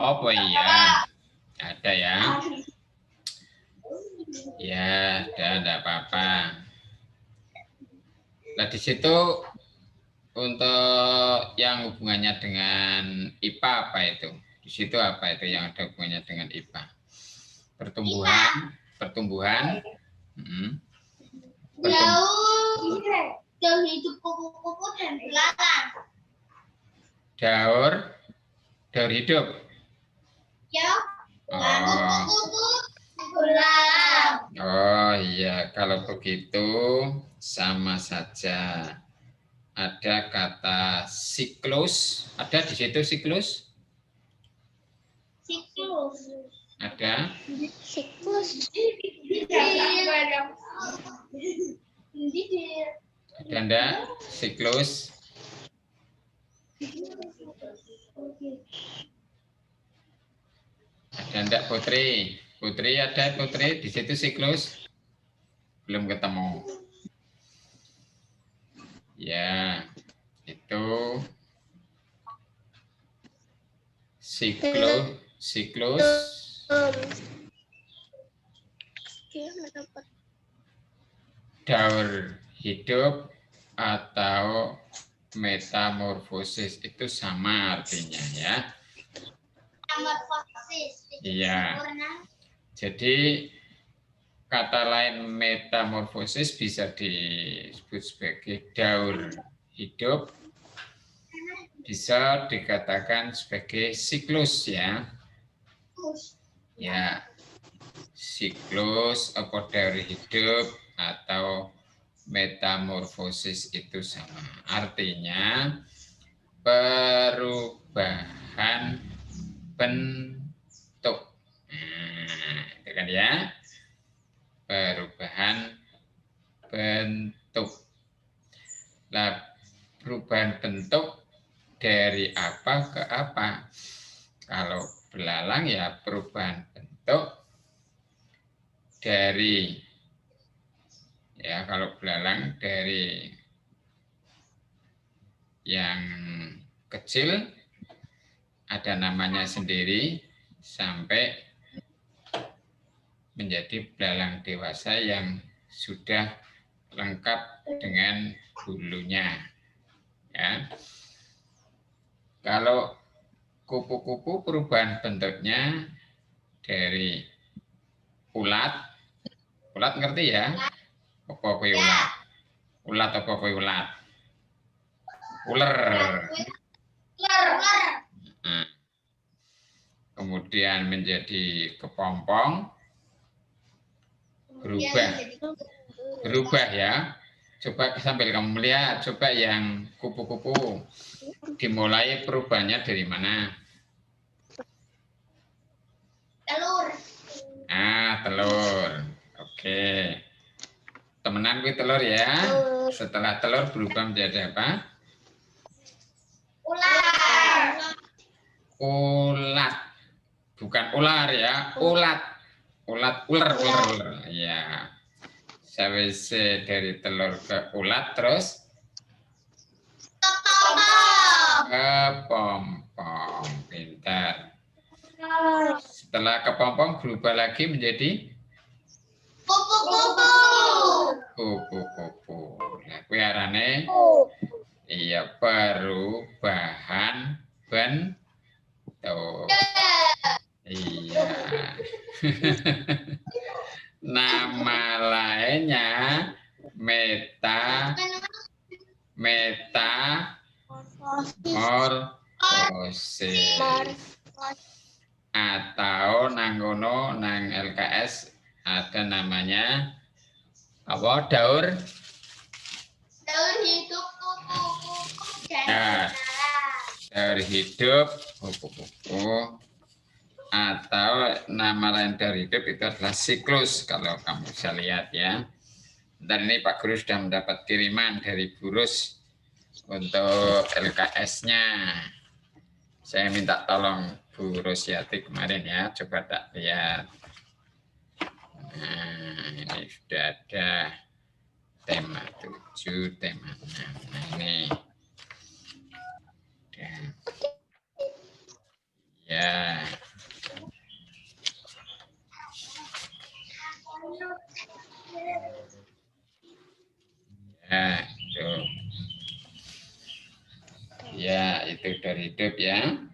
Oh iya, ada ya. Ya, ada apa-apa. Nah, di situ untuk yang hubungannya dengan IPA apa itu? Di situ apa itu yang ada hubungannya dengan IPA? Pertumbuhan, pertumbuhan. Daur hidup kupu-kupu dan belalang. Daur hidup. Ya. Kupu-kupu belalang. Oh iya, kalau begitu sama saja. Ada kata siklus, ada di situ siklus? Siklus. Ada? Siklus. Ada enggak? Siklus? Ada enggak Putri? Putri ada Putri di situ siklus? Belum ketemu. Ya, itu siklus. Daur hidup atau metamorfosis itu sama artinya ya. Metamorfosis. Iya. Jadi kata lain metamorfosis bisa disebut sebagai daur hidup, bisa dikatakan sebagai siklus ya. Ya, siklus atau daur hidup atau metamorfosis itu sama. Artinya perubahan bentuk. Nah, itu kan ya. Perubahan bentuk. Nah, perubahan bentuk dari apa ke apa? Kalau belalang ya perubahan bentuk dari ya kalau belalang dari yang kecil ada namanya sendiri sampai menjadi belalang dewasa yang sudah lengkap dengan bulunya. Ya. Kalau kupu-kupu perubahan bentuknya dari ulat ngerti ya? Apa kuwi ulat? Ulat apa kuwi ulat? Ular. Nah, kemudian menjadi kepompong, berubah ya. Coba sambil kamu melihat, coba yang kupu-kupu dimulai perubahannya dari mana? Telur. Ah, telur. Oke. Temenan gue telur ya. Setelah telur berubah menjadi apa? Ular. Ulat. Bukan ular ya, ulat. Ular. Ya. Sawise dari telur ke ulat terus kepompong. Pintar. Setelah kepompong berubah lagi menjadi kupu-kupu. Nah, kuwi arane iya perubahan bentuk. Iya. Nama lainnya metamorfosis atau nanggono nang LKS ada namanya apa daur hidup kupu-kupu dan ya, daur hidup kupu-kupu atau nama lain daur hidup itu adalah siklus kalau kamu bisa lihat ya. Dan ini Pak Guru sudah mendapat kiriman dari Burus untuk LKS-nya. Saya minta tolong Bu Rosyati kemarin ya, coba tak lihat. Nah, ini sudah ada tema 7, tema 6. Nah, ini. Dan, ya. Ya, itu. Ya, itu dari hidup ya.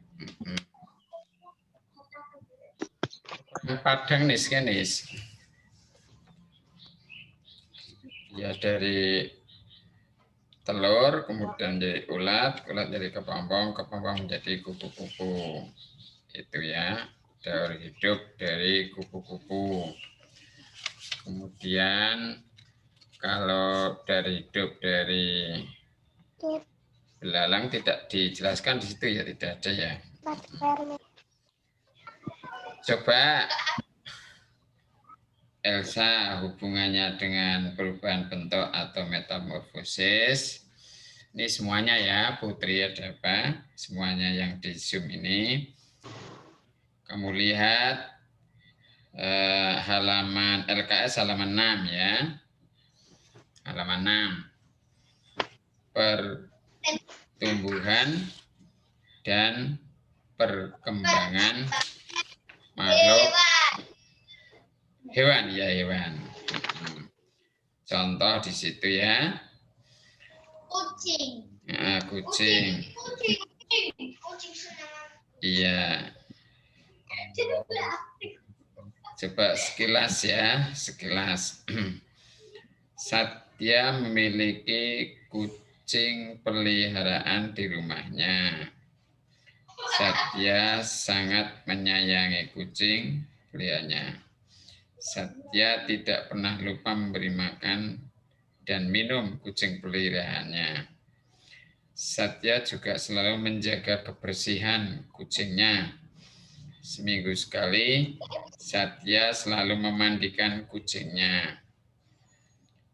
Padang nih, nis. Ya, dari telur, kemudian jadi ulat, ulat jadi kepompong, kepompong menjadi kupu-kupu. Itu ya, daur hidup dari kupu-kupu. Kemudian kalau dari hidup dari belalang tidak dijelaskan di situ ya, tidak ada ya. Coba Elsa hubungannya dengan perubahan bentuk atau metamorfosis. Ini semuanya ya, Putri ada apa? Semuanya yang di Zoom ini. Kamu lihat halaman LKS halaman 6 ya. Halaman 6. Pertumbuhan dan perkembangan makhluk hewan ya, hewan. Contoh di situ ya. Kucing. Nah, kucing. Kucing senang. Iya. Coba sekilas ya, sekilas. Satya memiliki kucing peliharaan di rumahnya. Satya sangat menyayangi kucing peliharaannya. Satya tidak pernah lupa memberi makan dan minum kucing peliharaannya. Satya juga selalu menjaga kebersihan kucingnya. Seminggu sekali, Satya selalu memandikan kucingnya.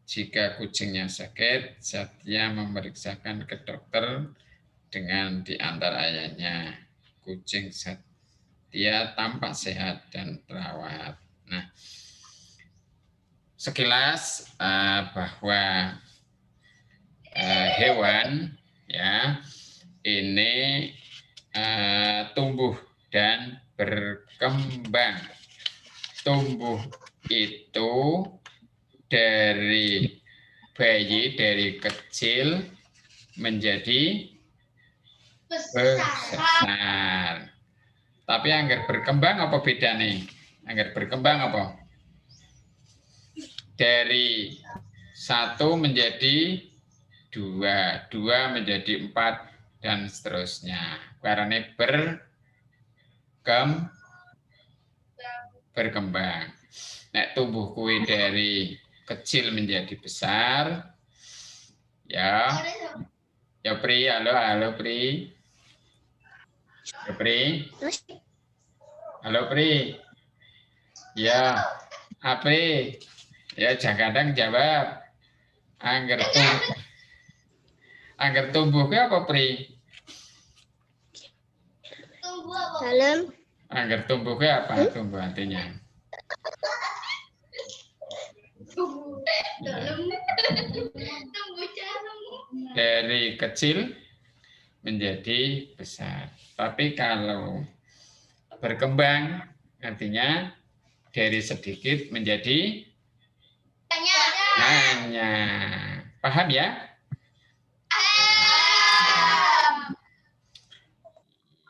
Jika kucingnya sakit, Satya memeriksakan ke dokter dengan diantar ayahnya. Kucing Satya tampak sehat dan terawat. Nah, sekilas bahwa hewan ya ini tumbuh dan berkembang. Tumbuh itu dari bayi, dari kecil menjadi besar. Tapi anggar berkembang apa beda nih? Anggar berkembang apa? Dari 1 menjadi 2, 2 menjadi 4, dan seterusnya. Karena berkembang. Nek tumbuh kue dari kecil menjadi besar, ya. Ya Pri, halo Pri. Ya Pri. Halo Pri. Ya, Pri. Ya jangan jawab. Angger tumbuh ke apa Pri? Tumbuh apa? Dalam. Angger tumbuh ke apa? Tumbuh artinya. Dari kecil menjadi besar. Tapi kalau berkembang artinya dari sedikit menjadi banyak. Paham ya?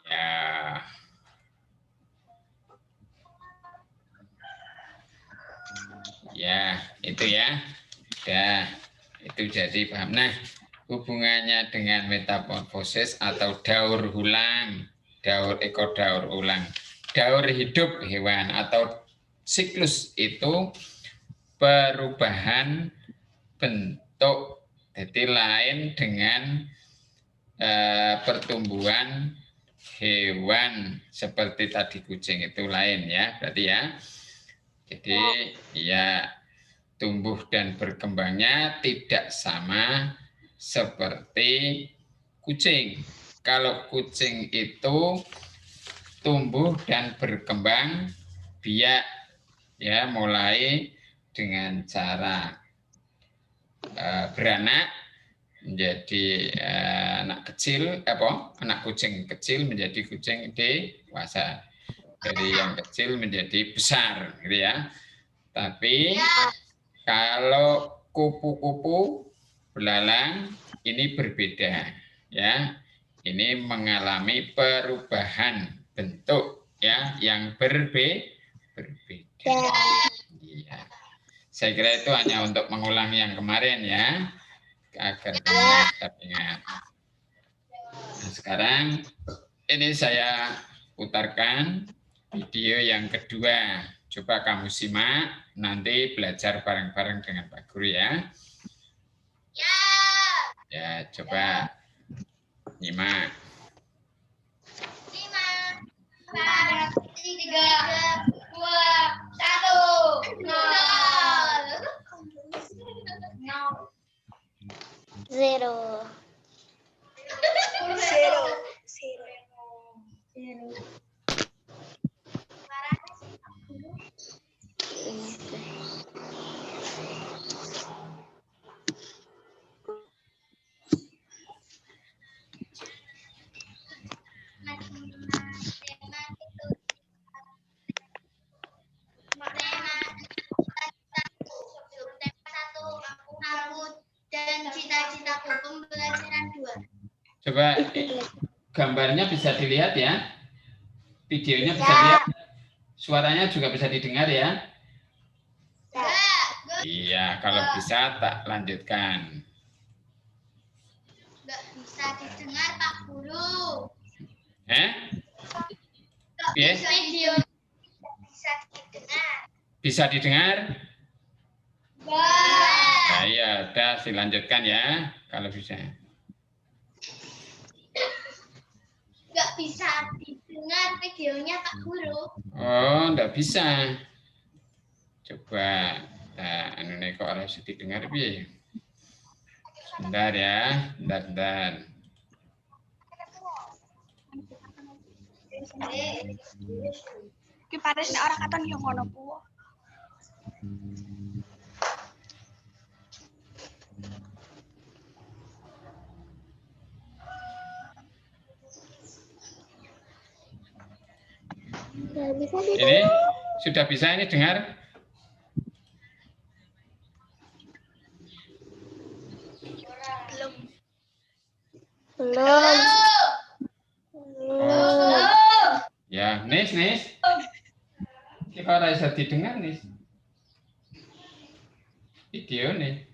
Ya. Ya, itu ya. Ya, itu jadi paham. Nah, hubungannya dengan metamorfosis atau daur ulang, daur ulang, daur hidup hewan atau siklus itu perubahan bentuk, jadi lain dengan pertumbuhan hewan seperti tadi kucing itu lain ya, berarti ya. Jadi ya tumbuh dan berkembangnya tidak sama seperti kucing. Kalau kucing itu tumbuh dan berkembang biak ya, mulai dengan cara beranak menjadi anak kecil, anak kucing kecil menjadi kucing dewasa, dari yang kecil menjadi besar, gitu ya. Tapi kalau kupu-kupu belalang ini berbeda, ya. Ini mengalami perubahan bentuk, ya, yang berbeda. Ya. Saya kira itu hanya untuk mengulang yang kemarin, ya, agar kamu tetap ingat. Nah, sekarang ini saya putarkan video yang kedua. Coba kamu simak, nanti belajar bareng-bareng dengan Pak Guru, ya. Ya, coba nyimak. 5, 4, 3, 2, 1, 0. 0. Dan cita-citaku pembelajaran 2. Coba gambarnya bisa dilihat, ya. Videonya bisa dilihat. Suaranya juga bisa didengar, ya. Iya, kalau bisa tak lanjutkan. Nggak bisa didengar, Pak Guru. Yes. Video bisa didengar. Bisa didengar? Nah, iya, udah dilanjutkan, ya, kalau bisa. Nggak bisa didengar videonya, Pak Guru. Oh, enggak bisa. Coba, nah, ini kok harus didengar, piye? Bentar, ya, bentar. Ki paris nek ora katon yo ngono ku. Ini sudah bisa ini dengar? Belum. Ya, Nis. Kita ora bisa didengar, Nis. Video nih.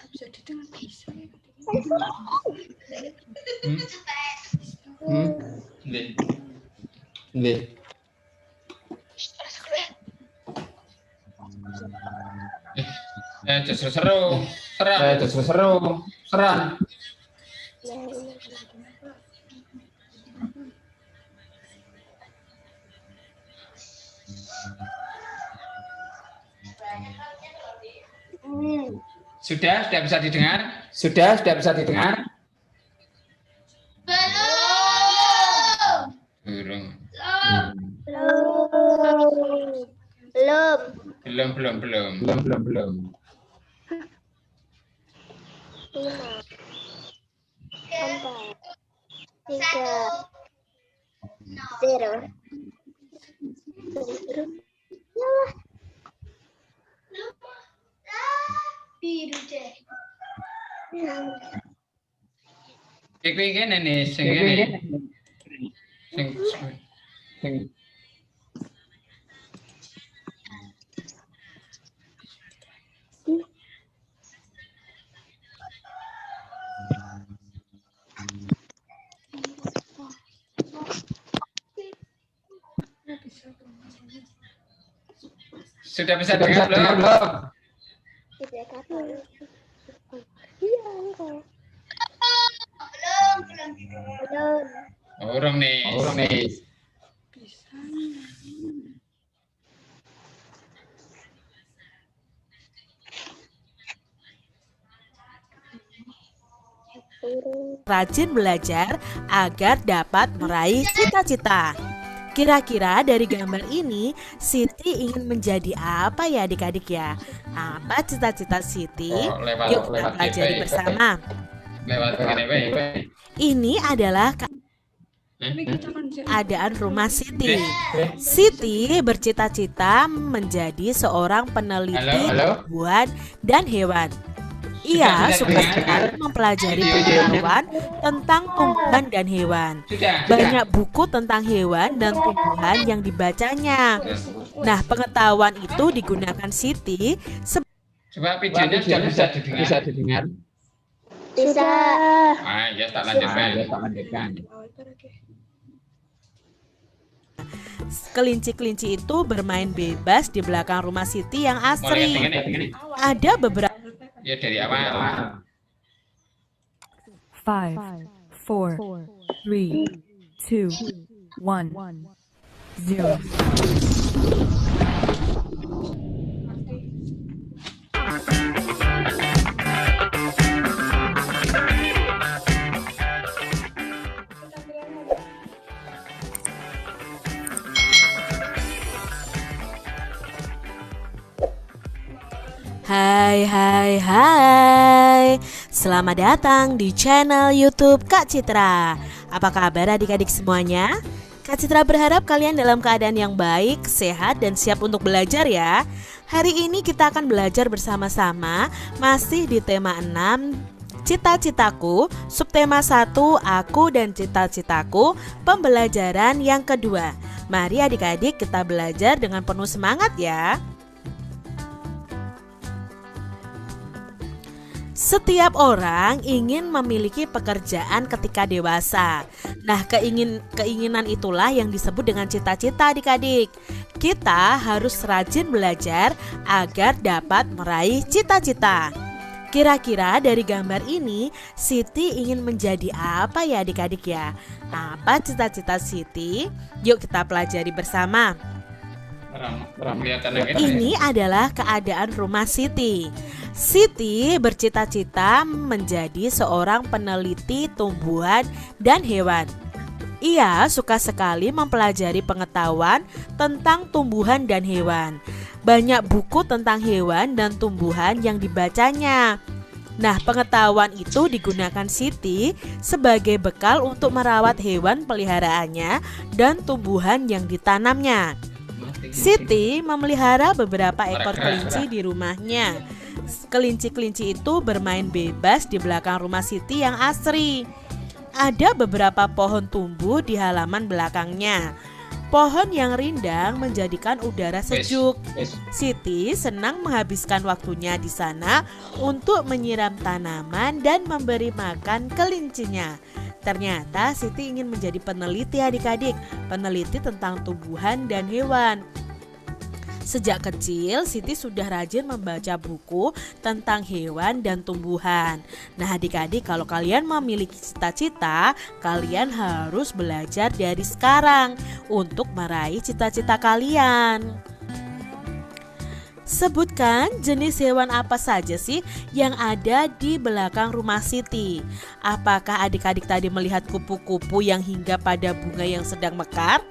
Bisa didengar bisa. Nih. Justru seru. Serang. Sudah bisa didengar? Sudah bisa didengar? Belum. Belum. 5, 4, 3, 0. Biru deh. Iki ngene nih, sing ngene. Sing sudah bisa dengar belum? Belum. Urung nih. rajin belajar agar dapat meraih cita-cita. Kira-kira dari gambar ini Siti ingin menjadi apa ya adik-adik ya? Apa cita-cita Siti? Oh, lewat- Yuk kita lewat pelajari GP. bersama. Lewat GP. Ini adalah keadaan rumah Siti. Siti bercita-cita menjadi seorang peneliti Halo? tumbuhan dan hewan. Ia suka sekali mempelajari pengetahuan tentang tumbuhan dan hewan. Sudah. Banyak buku tentang hewan dan tumbuhan yang dibacanya. Nah, pengetahuan itu digunakan Siti Coba videonya sudah bisa didengar. Bisa. Ah, ya tak lanjutkan. kelinci-kelinci itu bermain bebas di belakang rumah Siti yang Mau lihat asri. ini. Ada beberapa Ya dari awal. 5, 4, 3, 2, 1, 0. Hai. Selamat datang di channel YouTube Kak Citra. Apa kabar adik-adik semuanya? Kak Citra berharap kalian dalam keadaan yang baik, sehat, dan siap untuk belajar ya. Hari ini kita akan belajar bersama-sama masih di tema 6, Cita-citaku, subtema 1, Aku dan cita-citaku, pembelajaran yang kedua. Mari adik-adik kita belajar dengan penuh semangat ya. Setiap orang ingin memiliki pekerjaan ketika dewasa. Nah, keinginan itulah yang disebut dengan cita-cita adik-adik. Kita harus rajin belajar agar dapat meraih cita-cita. Kira-kira dari gambar ini, Siti ingin menjadi apa ya adik-adik ya? Apa cita-cita Siti? Yuk kita pelajari bersama. Ini adalah keadaan rumah Siti. Siti bercita-cita menjadi seorang peneliti tumbuhan dan hewan. Ia suka sekali mempelajari pengetahuan tentang tumbuhan dan hewan. Banyak buku tentang hewan dan tumbuhan yang dibacanya. Nah, pengetahuan itu digunakan Siti sebagai bekal untuk merawat hewan peliharaannya dan tumbuhan yang ditanamnya. Siti memelihara beberapa ekor kelinci di rumahnya. Kelinci-kelinci itu bermain bebas di belakang rumah Siti yang asri. Ada beberapa pohon tumbuh di halaman belakangnya. Pohon yang rindang menjadikan udara sejuk. Siti senang menghabiskan waktunya di sana untuk menyiram tanaman dan memberi makan kelincinya. Ternyata Siti ingin menjadi peneliti adik-adik, peneliti tentang tumbuhan dan hewan. Sejak kecil, Siti sudah rajin membaca buku tentang hewan dan tumbuhan. Nah adik-adik, kalau kalian memiliki cita-cita, kalian harus belajar dari sekarang untuk meraih cita-cita kalian. Sebutkan jenis hewan apa saja sih yang ada di belakang rumah Siti. Apakah adik-adik tadi melihat kupu-kupu yang hingga pada bunga yang sedang mekar?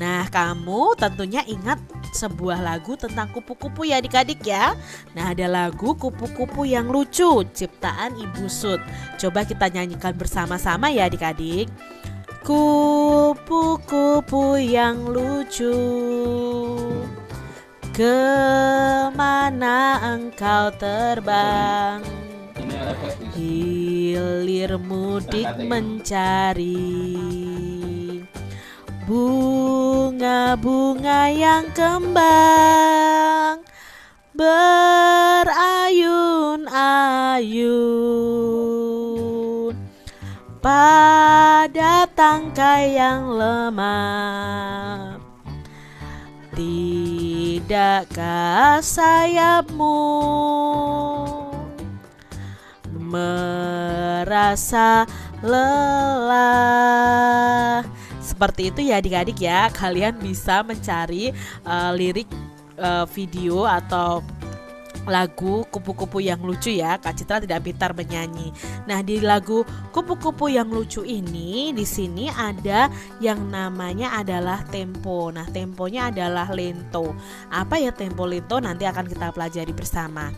Nah, kamu tentunya ingat sebuah lagu tentang kupu-kupu ya adik-adik ya. Nah, ada lagu Kupu-kupu yang Lucu ciptaan Ibu Sud. Coba kita nyanyikan bersama-sama ya adik-adik. Kupu-kupu yang lucu, kemana engkau terbang? Hilir mudik mencari bunga-bunga yang kembang, berayun-ayun pada tangkai yang lemah. Tidakkah sayapmu merasa lelah? Seperti itu ya adik-adik ya. Kalian bisa mencari lirik video atau lagu Kupu-Kupu Yang Lucu ya. Kak Citra tidak pintar menyanyi. Nah, di lagu Kupu-Kupu Yang Lucu ini di sini ada yang namanya adalah tempo. Nah, temponya adalah lento. Apa ya tempo lento? Nanti akan kita pelajari bersama.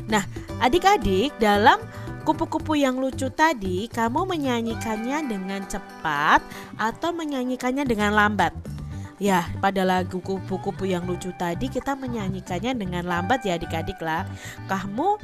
Nah, adik-adik, dalam Kupu-Kupu Yang Lucu tadi, kamu menyanyikannya dengan cepat atau menyanyikannya dengan lambat? Ya, pada lagu Kupu-Kupu Yang Lucu tadi kita menyanyikannya dengan lambat ya adik-adik lah. Kamu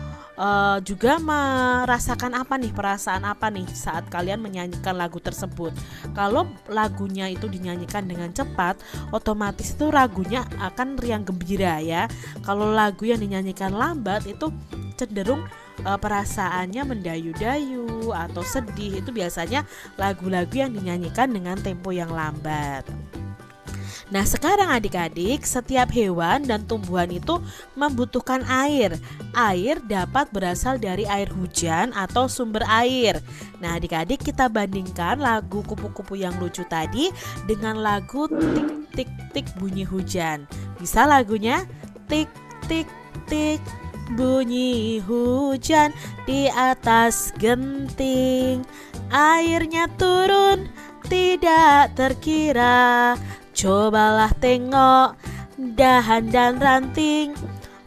juga merasakan apa nih, perasaan apa nih saat kalian menyanyikan lagu tersebut? Kalau lagunya itu dinyanyikan dengan cepat, otomatis itu lagunya akan riang gembira ya. Kalau lagu yang dinyanyikan lambat itu cenderung perasaannya mendayu-dayu atau sedih. Itu biasanya lagu-lagu yang dinyanyikan dengan tempo yang lambat. Nah, sekarang adik-adik, setiap hewan dan tumbuhan itu membutuhkan air. Air dapat berasal dari air hujan atau sumber air. Nah, adik-adik, kita bandingkan lagu Kupu-Kupu Yang Lucu tadi dengan lagu Tik Tik Tik Bunyi Hujan. Bisa lagunya? Tik Tik Tik bunyi hujan di atas genting, airnya turun tidak terkira. Cobalah tengok dahan dan ranting,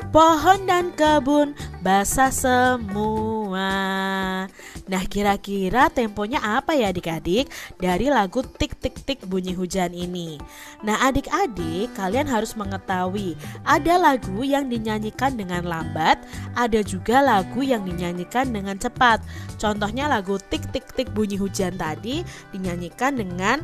pohon dan kebun basah semua. Nah, kira-kira temponya apa ya adik-adik dari lagu Tik Tik Tik Bunyi Hujan ini? Nah, adik-adik, kalian harus mengetahui ada lagu yang dinyanyikan dengan lambat, ada juga lagu yang dinyanyikan dengan cepat. Contohnya lagu Tik Tik Tik Bunyi Hujan tadi dinyanyikan dengan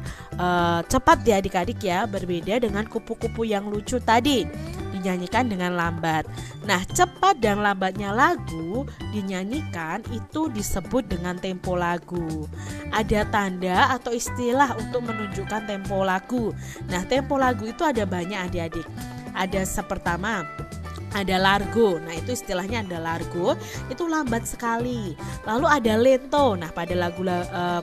cepat ya adik-adik ya, berbeda dengan Kupu-Kupu Yang Lucu tadi dinyanyikan dengan lambat. Nah, cepat dan lambatnya lagu dinyanyikan itu disebut dengan tempo lagu. Ada tanda atau istilah untuk menunjukkan tempo lagu. Nah, tempo lagu itu ada banyak adik-adik. Ada pertama, ada largo. Nah, itu istilahnya ada largo, itu lambat sekali. Lalu ada lento. Nah, pada lagu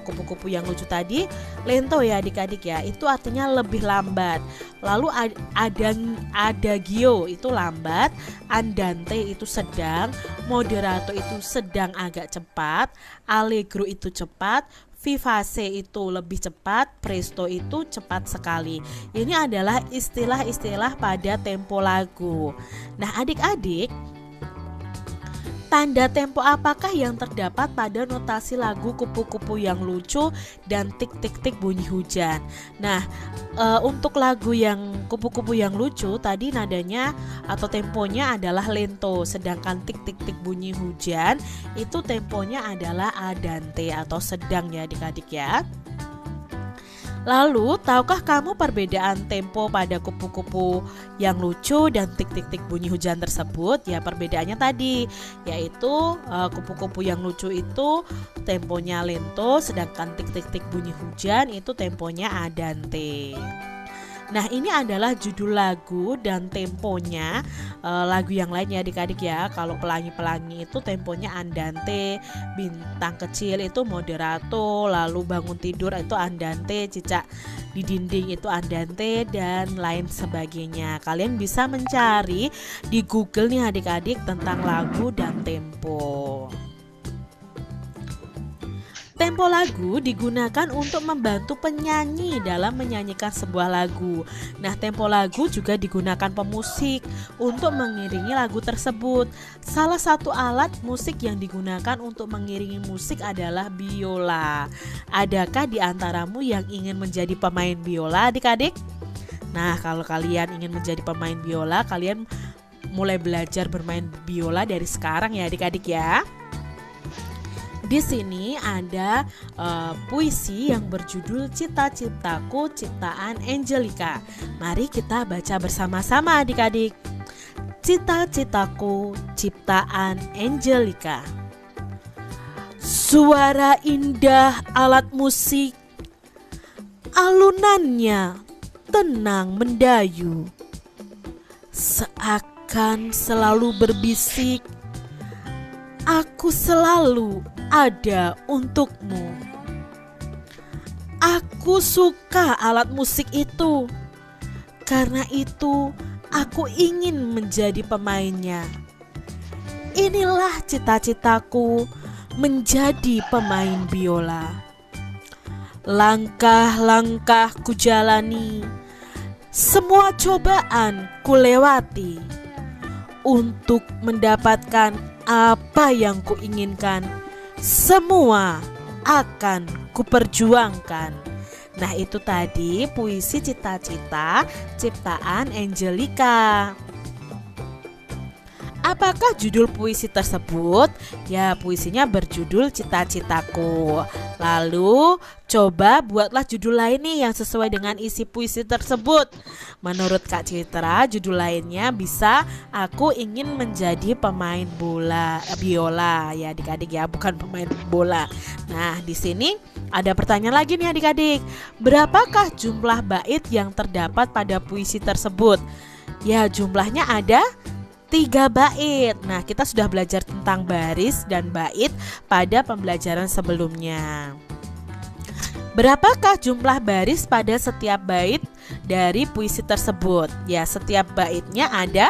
Kupu-Kupu Yang Lucu tadi lento ya adik-adik ya, itu artinya lebih lambat. Lalu ada adagio itu lambat, andante itu sedang, moderato itu sedang agak cepat, allegro itu cepat, vivace itu lebih cepat, presto itu cepat sekali. Ini adalah istilah-istilah pada tempo lagu. Nah, adik-adik, tanda tempo apakah yang terdapat pada notasi lagu Kupu-Kupu Yang Lucu dan Tik Tik Tik Bunyi Hujan? Nah, untuk lagu yang Kupu-Kupu Yang Lucu tadi nadanya atau temponya adalah lento, sedangkan Tik Tik Tik Bunyi Hujan itu temponya adalah andante atau sedang ya adik-adik ya. Lalu, tahukah kamu perbedaan tempo pada Kupu-Kupu Yang Lucu dan Tik Tik Tik Bunyi Hujan tersebut? Ya, perbedaannya tadi yaitu Kupu-Kupu Yang Lucu itu temponya lento, sedangkan Tik Tik Tik Bunyi Hujan itu temponya andante. Nah, ini adalah judul lagu dan temponya lagu yang lain ya adik-adik ya. Kalau pelangi-pelangi itu temponya andante, bintang kecil itu moderato, lalu bangun tidur itu andante, cicak di dinding itu andante, dan lain sebagainya. Kalian bisa mencari di Google nih adik-adik tentang lagu dan tempo. Tempo lagu digunakan untuk membantu penyanyi dalam menyanyikan sebuah lagu. Nah, tempo lagu juga digunakan pemusik untuk mengiringi lagu tersebut. Salah satu alat musik yang digunakan untuk mengiringi musik adalah biola. Adakah di antaramu yang ingin menjadi pemain biola, adik-adik? Nah, kalau kalian ingin menjadi pemain biola, kalian mulai belajar bermain biola dari sekarang ya adik-adik ya. Di sini ada puisi yang berjudul Cita-citaku ciptaan Angelica. Mari kita baca bersama-sama adik-adik. Cita-citaku ciptaan Angelica. Suara indah alat musik, alunannya tenang mendayu, seakan selalu berbisik, aku selalu ada untukmu. Aku suka alat musik itu. Karena itu aku ingin menjadi pemainnya. inilah cita-citaku menjadi pemain biola. Langkah-langkah ku jalani, semua cobaan ku lewati untuk mendapatkan apa yang ku inginkan. Semua akan ku perjuangkan. Nah, itu tadi puisi Cita-Cita ciptaan Angelika. Apakah judul puisi tersebut? Ya, puisinya berjudul Cita-Citaku. Lalu coba buatlah judul lain nih yang sesuai dengan isi puisi tersebut. Menurut Kak Citra, judul lainnya bisa Aku ingin menjadi pemain biola. Ya adik-adik ya, bukan pemain bola. Nah, di sini ada pertanyaan lagi nih adik-adik. Berapakah jumlah bait yang terdapat pada puisi tersebut? Ya, jumlahnya ada 3 bait. Nah, kita sudah belajar tentang baris dan bait pada pembelajaran sebelumnya. Berapakah jumlah baris pada setiap bait dari puisi tersebut? Ya, setiap baitnya ada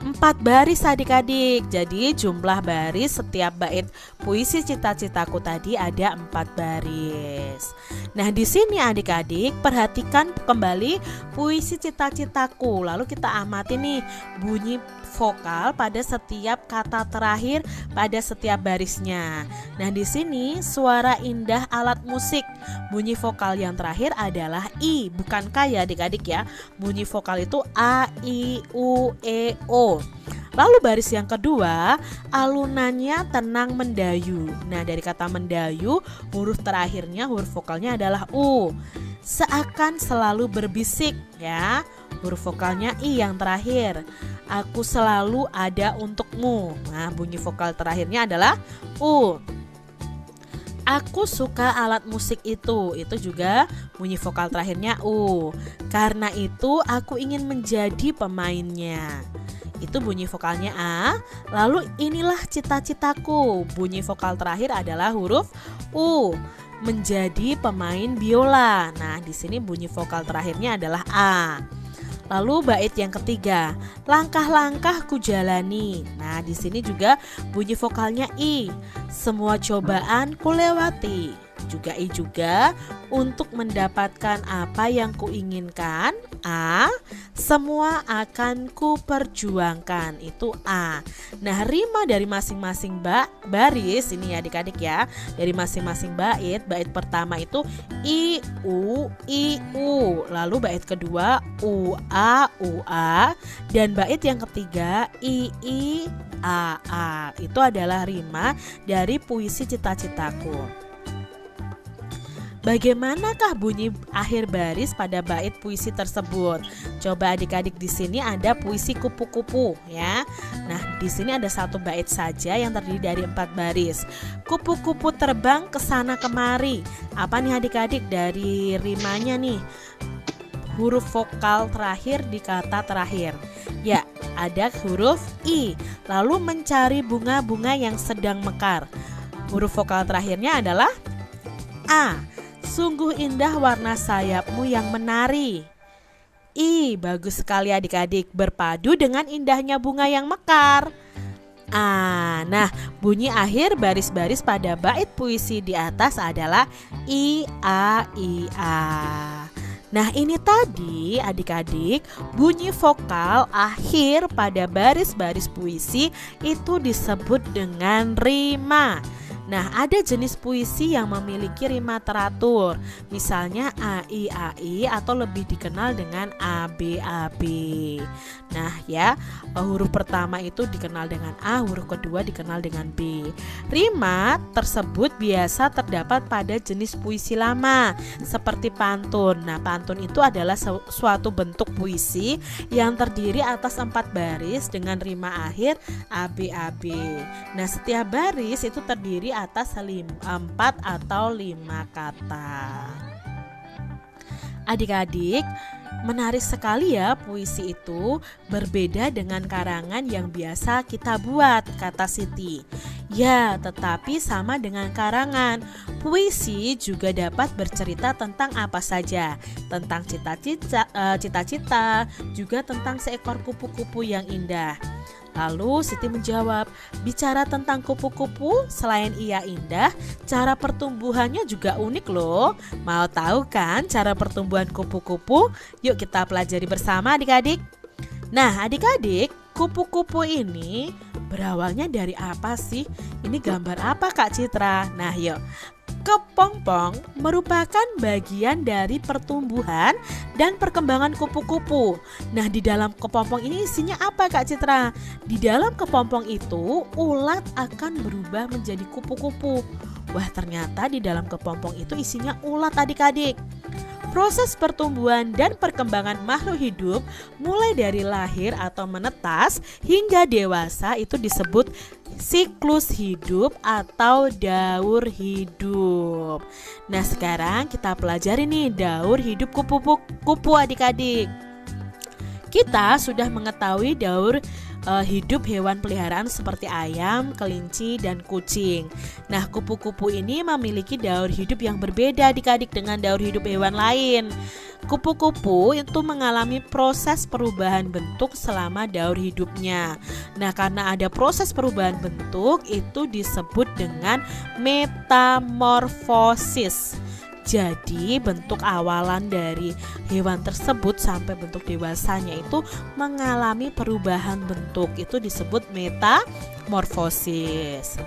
4 baris adik-adik. Jadi jumlah baris setiap bait puisi Cita-Citaku tadi ada 4 baris. Nah, di sini adik-adik perhatikan kembali puisi Cita-Citaku. Lalu kita amati nih bunyi vokal pada setiap kata terakhir pada setiap barisnya. Nah, di sini suara indah alat musik. Bunyi vokal yang terakhir adalah I, bukan K ya adik-adik ya. Bunyi vokal itu A, I, U, E, O. Lalu baris yang kedua, alunannya tenang mendayu. Nah, dari kata mendayu, huruf terakhirnya, huruf vokalnya adalah U. Seakan selalu berbisik ya. Huruf vokalnya I yang terakhir. Aku selalu ada untukmu. Nah, bunyi vokal terakhirnya adalah U. Aku suka alat musik itu juga bunyi vokal terakhirnya U. Karena itu aku ingin menjadi pemainnya. Itu bunyi vokalnya A. Lalu inilah cita-citaku. Bunyi vokal terakhir adalah huruf U. Menjadi pemain biola. Nah, di sini bunyi vokal terakhirnya adalah A. Lalu bait yang ketiga, langkah-langkah ku jalani. Nah, di sini juga bunyi vokalnya I. Semua cobaan ku lewati. Juga I juga. Untuk mendapatkan apa yang kuinginkan, A. Semua akan ku perjuangkan. Itu A. Nah, rima dari masing-masing baris ini ya adik-adik ya. Dari masing-masing bait pertama itu I, U, lalu bait kedua U, A, dan bait yang ketiga I, A. Itu adalah rima dari puisi Cita-Citaku. Bagaimanakah bunyi akhir baris pada bait puisi tersebut? Coba adik-adik, di sini ada puisi kupu-kupu ya. Nah, di sini ada 1 bait saja yang terdiri dari 4 baris. Kupu-kupu terbang ke sana kemari. Apa nih adik-adik dari rimanya nih? Huruf vokal terakhir di kata terakhir. Ya, ada huruf I. Lalu mencari bunga-bunga yang sedang mekar. Huruf vokal terakhirnya adalah A. Sungguh indah warna sayapmu yang menari. I, bagus sekali adik-adik, berpadu dengan indahnya bunga yang mekar. Nah, bunyi akhir baris-baris pada bait puisi di atas adalah I, A. Nah, ini tadi adik-adik bunyi vokal akhir pada baris-baris puisi itu disebut dengan rima. Nah, ada jenis puisi yang memiliki rima teratur, misalnya AI atau lebih dikenal dengan ABAB. Nah ya, huruf pertama itu dikenal dengan A, huruf kedua dikenal dengan B. Rima tersebut biasa terdapat pada jenis puisi lama seperti pantun. Nah, pantun itu adalah suatu bentuk puisi yang terdiri atas 4 baris dengan rima akhir ABAB. Nah, setiap baris itu terdiri atas 4 atau 5 kata. Adik-adik, menarik sekali ya puisi itu, berbeda dengan karangan yang biasa kita buat, kata Siti. Ya, tetapi sama dengan karangan, puisi juga dapat bercerita tentang apa saja, tentang cita-cita, juga tentang seekor kupu-kupu yang indah. Lalu Siti menjawab, bicara tentang kupu-kupu, selain ia indah, cara pertumbuhannya juga unik loh. Mau tahu kan cara pertumbuhan kupu-kupu? Yuk kita pelajari bersama adik-adik. Nah adik-adik, kupu-kupu ini berawalnya dari apa sih? Ini gambar apa Kak Citra? Nah yuk. Kepompong merupakan bagian dari pertumbuhan dan perkembangan kupu-kupu. Nah, di dalam kepompong ini isinya apa Kak Citra? Di dalam kepompong itu ulat akan berubah menjadi kupu-kupu. Wah, ternyata di dalam kepompong itu isinya ulat adik-adik. Proses pertumbuhan dan perkembangan makhluk hidup mulai dari lahir atau menetas hingga dewasa itu disebut siklus hidup atau daur hidup. Nah sekarang kita pelajari nih daur hidup kupu-kupu adik-adik. Kita sudah mengetahui daur hidup hewan peliharaan seperti ayam, kelinci, dan kucing. Nah, kupu-kupu ini memiliki daur hidup yang berbeda adik-adik dengan daur hidup hewan lain. Kupu-kupu itu mengalami proses perubahan bentuk selama daur hidupnya. Nah, karena ada proses perubahan bentuk itu disebut dengan metamorfosis. Jadi bentuk awalan dari hewan tersebut sampai bentuk dewasanya itu mengalami perubahan bentuk, itu disebut metamorfosis.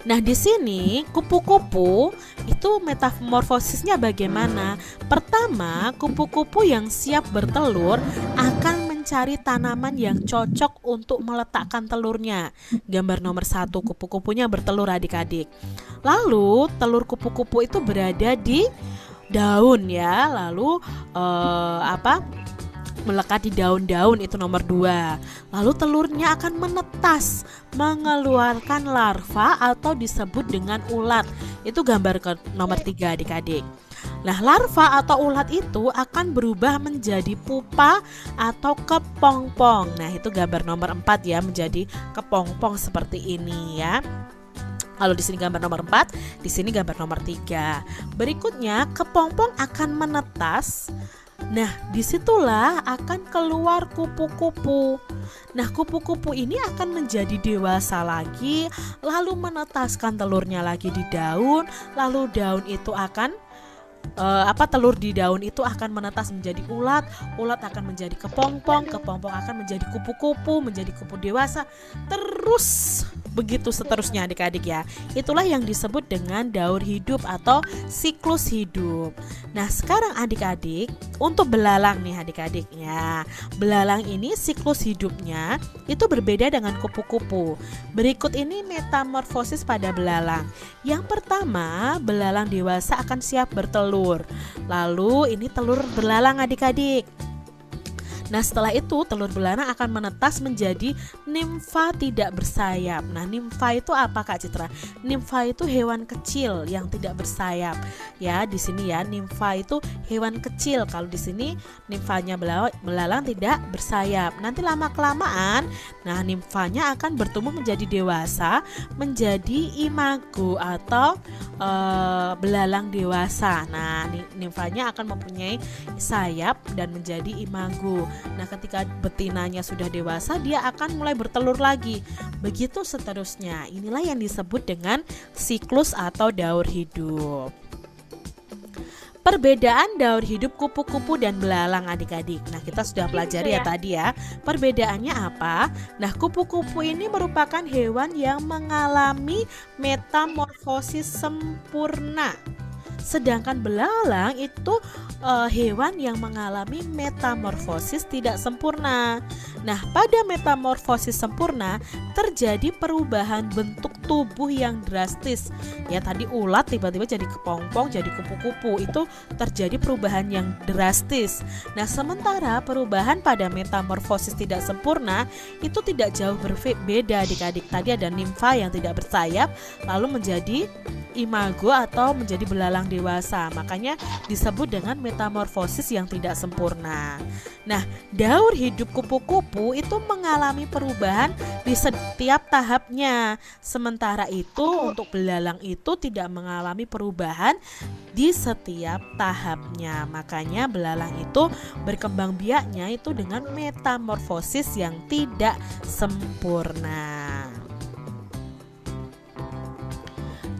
Nah di sini kupu-kupu itu metamorfosisnya bagaimana? Pertama, kupu-kupu yang siap bertelur akan mencari tanaman yang cocok untuk meletakkan telurnya. Gambar nomor 1, kupu-kupunya bertelur adik-adik. Lalu telur kupu-kupu itu berada di daun ya. Lalu melekat di daun-daun, itu nomor 2. Lalu telurnya akan menetas, mengeluarkan larva atau disebut dengan ulat. Itu gambar nomor 3 adik-adik. Nah, larva atau ulat itu akan berubah menjadi pupa atau kepompong. Nah, itu gambar nomor 4 ya, menjadi kepompong seperti ini ya. Lalu di sini gambar nomor 4, di sini gambar nomor 3. Berikutnya, kepompong akan menetas. Nah, disitulah akan keluar kupu-kupu. Nah, kupu-kupu ini akan menjadi dewasa lagi, lalu menetaskan telurnya lagi di daun, lalu daun itu akan telur di daun itu akan menetas menjadi ulat, ulat akan menjadi kepompong, kepompong akan menjadi kupu-kupu, menjadi kupu dewasa, terus begitu seterusnya adik-adik ya. Itulah yang disebut dengan daur hidup atau siklus hidup. Nah sekarang adik-adik, untuk belalang nih adik-adiknya, belalang ini siklus hidupnya itu berbeda dengan kupu-kupu. Berikut ini metamorfosis pada belalang. Yang pertama, belalang dewasa akan siap bertelur. Lalu ini telur belalang adik-adik. Nah setelah itu telur belalang akan menetas menjadi nimfa tidak bersayap. Nah nimfa itu apa Kak Citra? Nimfa itu hewan kecil yang tidak bersayap. Ya di sini ya, nimfa itu hewan kecil. Kalau di sini nimfanya belalang tidak bersayap. Nanti lama kelamaan, nah nimfanya akan bertumbuh menjadi dewasa, menjadi imago atau belalang dewasa. Nah nimfanya akan mempunyai sayap dan menjadi imago. Nah ketika betinanya sudah dewasa, dia akan mulai bertelur lagi. Begitu seterusnya. Inilah yang disebut dengan siklus atau daur hidup. Perbedaan daur hidup kupu-kupu dan belalang adik-adik. Nah kita sudah pelajari ya tadi ya. Perbedaannya apa? Nah kupu-kupu ini merupakan hewan yang mengalami metamorfosis sempurna. Sedangkan belalang itu hewan yang mengalami metamorfosis tidak sempurna. Nah, pada metamorfosis sempurna terjadi perubahan bentuk tubuh yang drastis. Ya, tadi ulat tiba-tiba jadi kepompong, jadi kupu-kupu. Itu terjadi perubahan yang drastis. Nah, sementara perubahan pada metamorfosis tidak sempurna itu tidak jauh berbeda adik-adik. Tadi ada nimfa yang tidak bersayap lalu menjadi imago atau menjadi belalang dewasa. Makanya disebut dengan metamorfosis yang tidak sempurna. Nah, daur hidup kupu-kupu itu mengalami perubahan di setiap tahapnya. Sementara itu untuk belalang itu tidak mengalami perubahan di setiap tahapnya. Makanya belalang itu berkembang biaknya itu dengan metamorfosis yang tidak sempurna.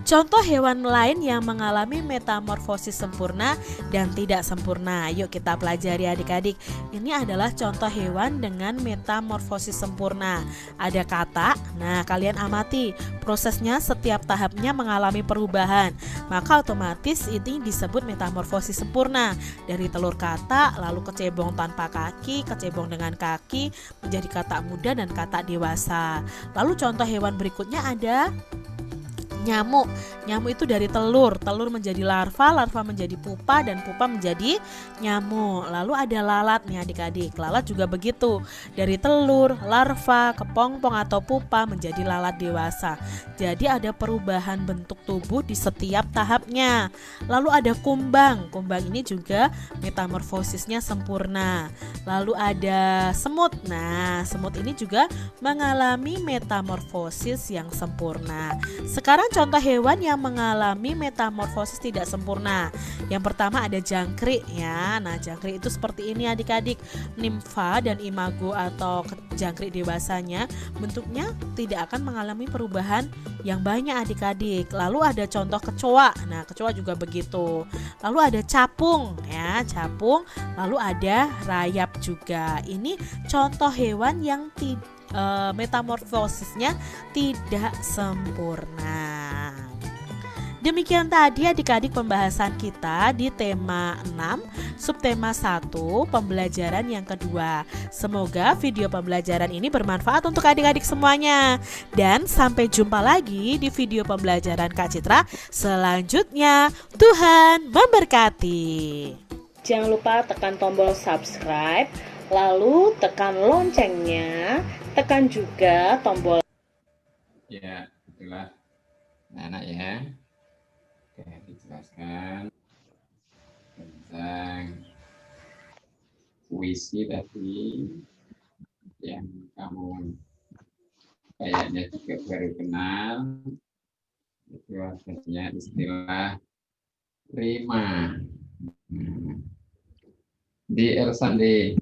Contoh hewan lain yang mengalami metamorfosis sempurna dan tidak sempurna. Yuk kita pelajari adik-adik. Ini adalah contoh hewan dengan metamorfosis sempurna. Ada katak. Nah, kalian amati prosesnya setiap tahapnya mengalami perubahan. Maka otomatis ini disebut metamorfosis sempurna. Dari telur katak lalu kecebong tanpa kaki, kecebong dengan kaki, menjadi katak muda dan katak dewasa. Lalu contoh hewan berikutnya ada nyamuk. Nyamuk itu dari telur menjadi larva, larva menjadi pupa, dan pupa menjadi nyamuk. Lalu ada lalat nih adik-adik. Lalat juga begitu. Dari telur, larva, kepompong atau pupa menjadi lalat dewasa. Jadi ada perubahan bentuk tubuh di setiap tahapnya. Lalu ada kumbang. Kumbang ini juga metamorfosisnya sempurna. Lalu ada semut. Nah, semut ini juga mengalami metamorfosis yang sempurna. Sekarang contoh hewan yang mengalami metamorfosis tidak sempurna. Yang pertama ada jangkrik ya. Nah, jangkrik itu seperti ini adik-adik. Nimfa dan imago atau jangkrik dewasanya bentuknya tidak akan mengalami perubahan yang banyak adik-adik. Lalu ada contoh kecoa. Nah, kecoa juga begitu. Lalu ada capung ya, capung. Lalu ada rayap juga. Ini contoh hewan yang metamorfosisnya tidak sempurna. Demikian tadi adik-adik pembahasan kita di tema 6, subtema 1, pembelajaran yang kedua. Semoga video pembelajaran ini bermanfaat untuk adik-adik semuanya. Dan sampai jumpa lagi di video pembelajaran Kak Citra selanjutnya. Tuhan memberkati. Jangan lupa tekan tombol subscribe, lalu tekan loncengnya, tekan juga tombol. Ya, itulah anak ya. Oke, dijelaskan tentang puisi tadi yang kamu kayaknya juga baru kenal. Itu artinya istilah rima. Di Elsa di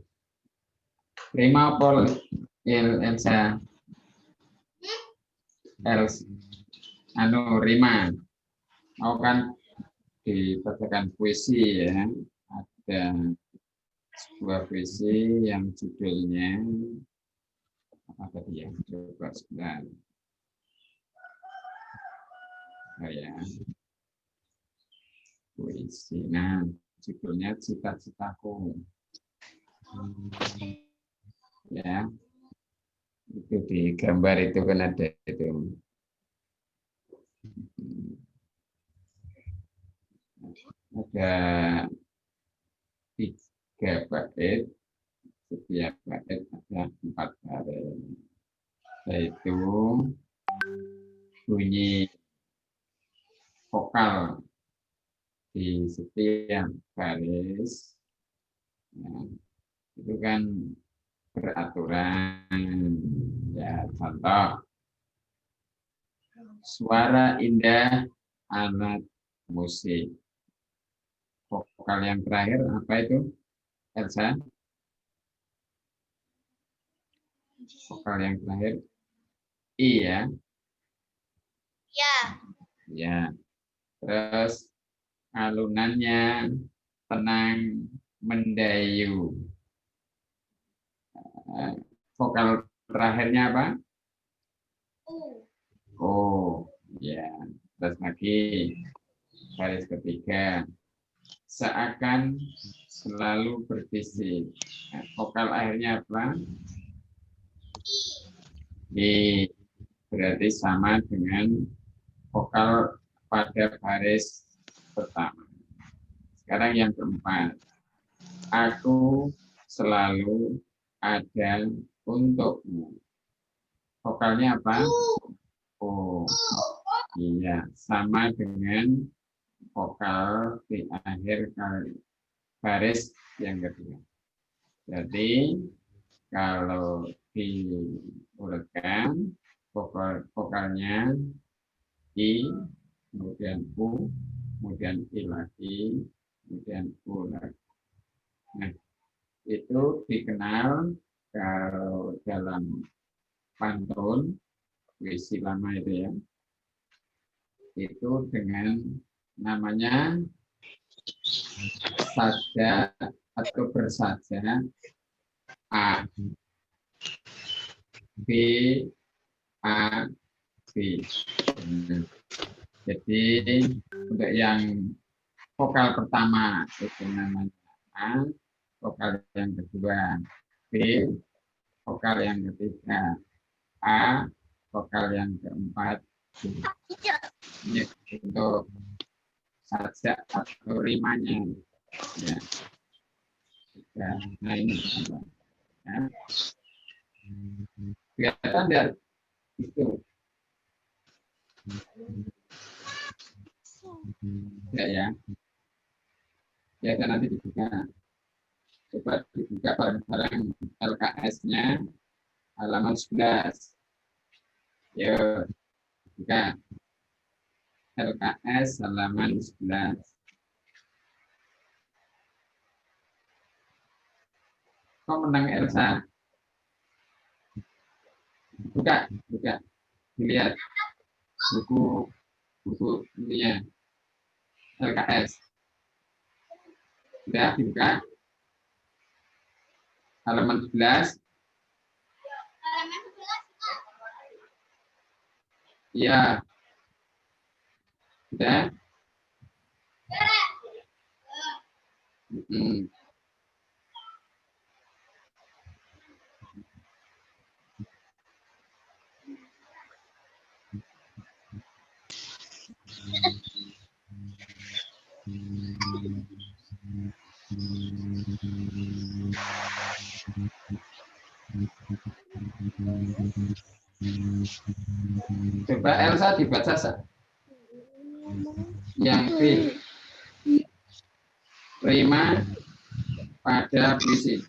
rima apa Elsa? Rima. Mau kan dibacakan puisi ya. Ada sebuah puisi yang judulnya apa tadi ya? Coba sebentar. Oh ya. Puisi. Nah, judulnya Cita-citaku. Ya. Itu di gambar itu kan ada itu. Ada 3 bait, setiap bait ada 4 baris, yaitu bunyi vokal di setiap baris. Nah, itu kan beraturan. Ya, contoh suara indah alat musik. Vokal yang terakhir apa itu, Elsa? Vokal yang terakhir I ya? Ya. Ya. Terus alunannya tenang mendayu. Vokal terakhirnya apa? Oh, ya. Terus lagi baris ketiga. Seakan selalu berbisik. Nah, vokal akhirnya apa? I. Berarti sama dengan vokal pada baris pertama. Sekarang yang keempat. Aku selalu ada untukmu. Vokalnya apa? Oh, iya, sama dengan vokal di akhir baris yang kedua. Jadi kalau diurutkan vokalnya I, kemudian U, kemudian I lagi, kemudian U lagi. Nah, itu dikenal kalau dalam pantun puisi lama itu ya, itu dengan namanya saja atau bersaja A, B, A, B. Jadi untuk yang vokal pertama itu namanya A, vokal yang kedua B, vokal yang ketiga A, vokal yang keempat B. Ini untuk saja atau rimanya. Ya. Nah ini ya. Kelihatan tidak itu? Ya. Ya kan nanti dibuka. Coba dibuka bareng-bareng LKS-nya halaman 11. Yuk, buka. LKS halaman 11. Kok menang Elsa? Buka. Dilihat buku ininya LKS. Sudah dibuka. Halaman 11. Iya. Sudah. Coba Elsa dibaca yang B, rima pada puisi.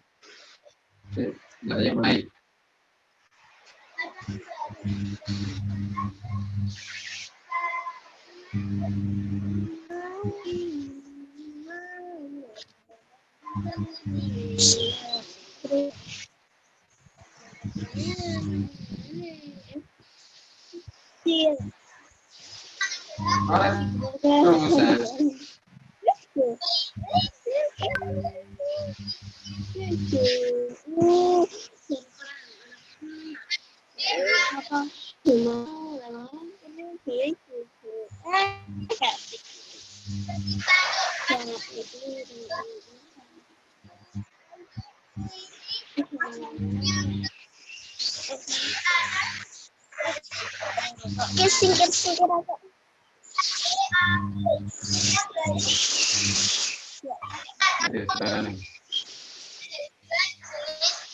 Saya mulai.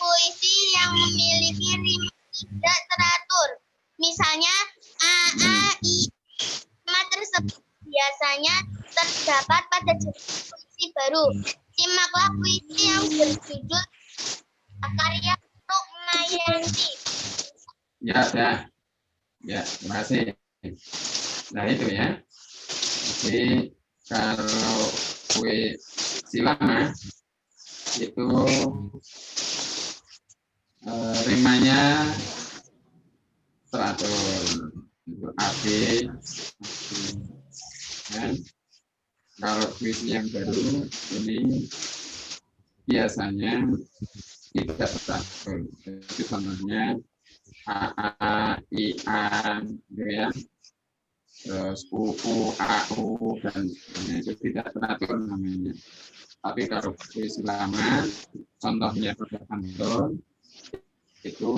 Puisi yang memiliki rima tidak teratur. Misalnya A, I, rima tersebut biasanya terdapat pada jenis puisi baru. Simaklah puisi yang berjudul karya Rukmayanti. Ya, terima kasih. Nah itu ya. Jadi kalau puisi lama itu rimanya teratur untuk AB. Dan kalau puisi yang baru ini biasanya tidak teratur. Jadi contohnya A, I, A, gitu ya. Terus U, A, U, dan itu tidak teratur namanya. Tapi kalau puisi lama, contohnya pada pantun, itu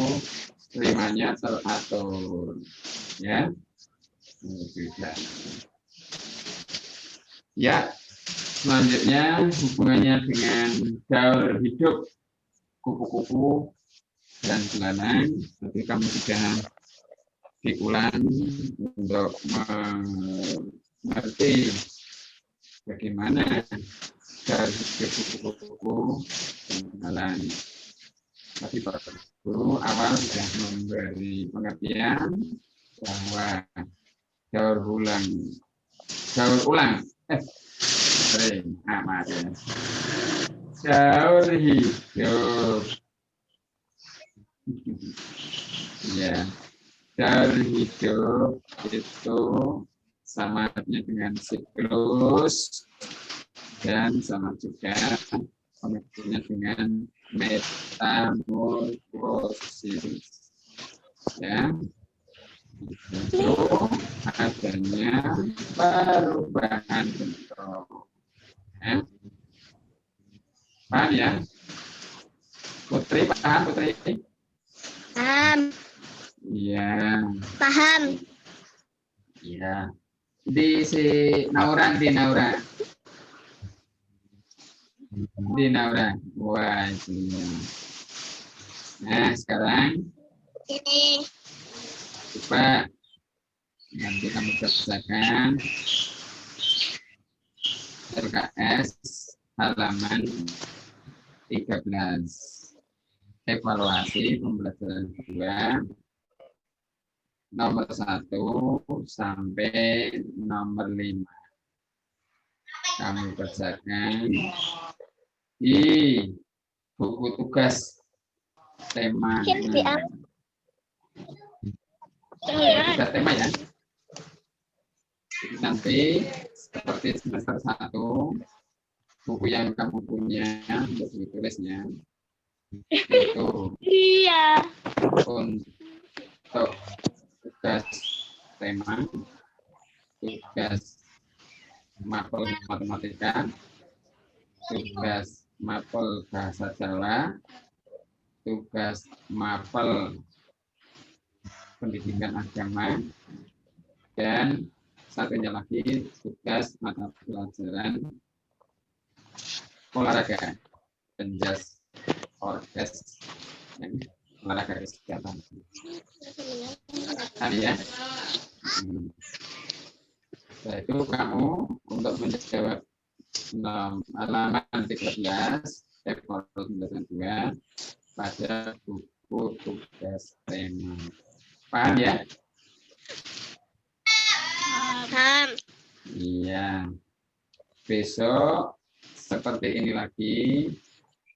rimanya teratur, ya. Tidak. Ya, selanjutnya hubungannya dengan gaul hidup, kupu-kupu dan belalang. Nanti kamu sudah diulang untuk mengerti bagaimana dari buku-buku pengenalan. Tapi Pak Guru awal sudah memberi pengertian bahwa daur ulang, maaf ya. Daur hidup, ya, daur hidup itu samatnya dengan siklus dan sama juga pengertiannya dengan metamorfosis, ya, itu adanya perubahan bentuk, ya. Paham ya, Putri? Paham, Putri? Paham. Iya. Paham. Iya. Di Naura. Wah, iya. Nah, sekarang Ini. coba nanti kamu kerjakan RKS halaman 13. Evaluasi pembelajaran 2 nomor 1 sampai nomor 5. Kamu kerjakan di buku tugas tema. Tugas tema ya. Jadi nanti seperti semester 1 buku yang kamu punya untuk ditulisnya itu Iya. untuk tugas tema, tugas mapel matematika, tugas mapel bahasa Jawa, tugas mapel pendidikan agama, dan satunya lagi tugas mata pelajaran olahraga, penjas orkes, olahraga kesehatan. Tadi ya. Setelah itu kamu untuk menjawab halaman 13 evaluasi 2 pada buku tugas tema. Paham ya? Paham. Iya. Besok seperti ini lagi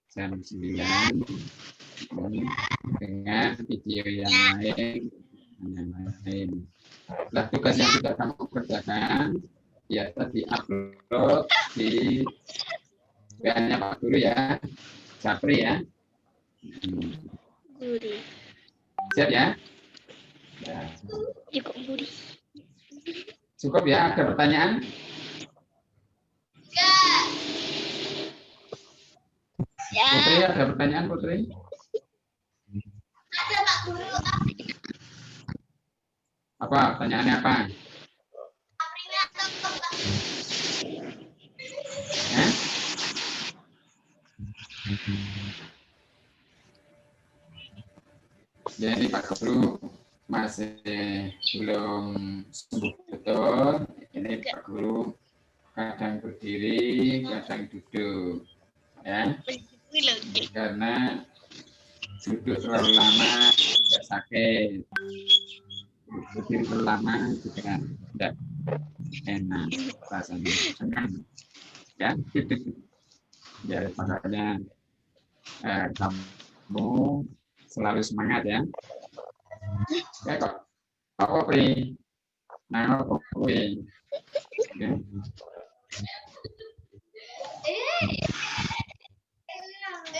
jam 9 dengan video yang lain. Nah, tugas yang sudah kamu kerjakan ya tadi upload di WA-nya Pak Guru ya, Sapri ya. Siap ya? Cukup ya, ada pertanyaan? Ya. Putri, ada pertanyaan Putri? Ada Pak Guru. Apa? Pertanyaannya apa? Eh? Ya, ini Pak Guru masih belum sembuh betul. Ini Pak Guru kadang berdiri, kadang duduk, ya. Karena duduk terlalu lama tidak sakit, berdiri terlalu lama juga tidak enak rasanya, ya. Ya, makanya kamu selalu semangat ya. Ya kok, Kopri, nah Kopri. Ya.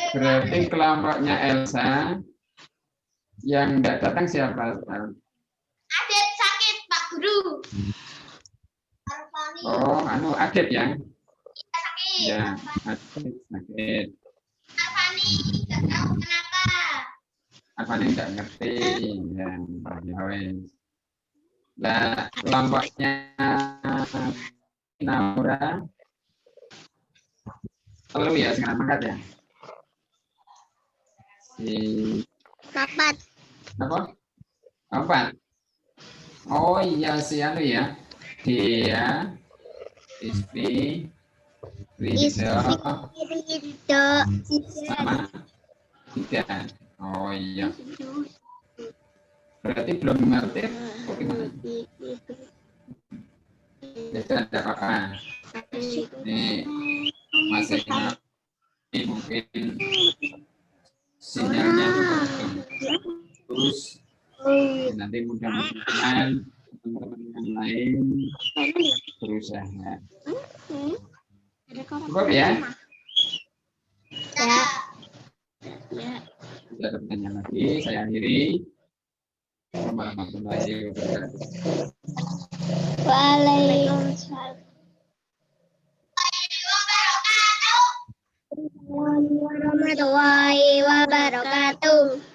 Berarti kelompoknya Elsa yang tidak datang siapa? Adit sakit Pak Guru. Oh, Adit ya? Sakit. Ya, Adit sakit. Arfani nggak tahu kenapa. Arfani nggak ngerti. Ya, wes. Nah, kelompoknya Naura perlu ya sekarang angkat ya. Papat. Apa? 4. Oh iya si ya. Dia istri Ridho Ridho. sama tidak. Oh iya. Berarti belum ngerti. Bagaimana? Itu ada apa? Ini masih ini mungkin sinyalnya terus nanti mudah-mudahan teman-teman yang lain berusaha. Cukup ya? Ya. Tidak ada pertanyaan lagi, saya akhiri. Warahmatullahi wabarakatuh. Waalaikumsalam. Warahmatullahi wabarakatuh.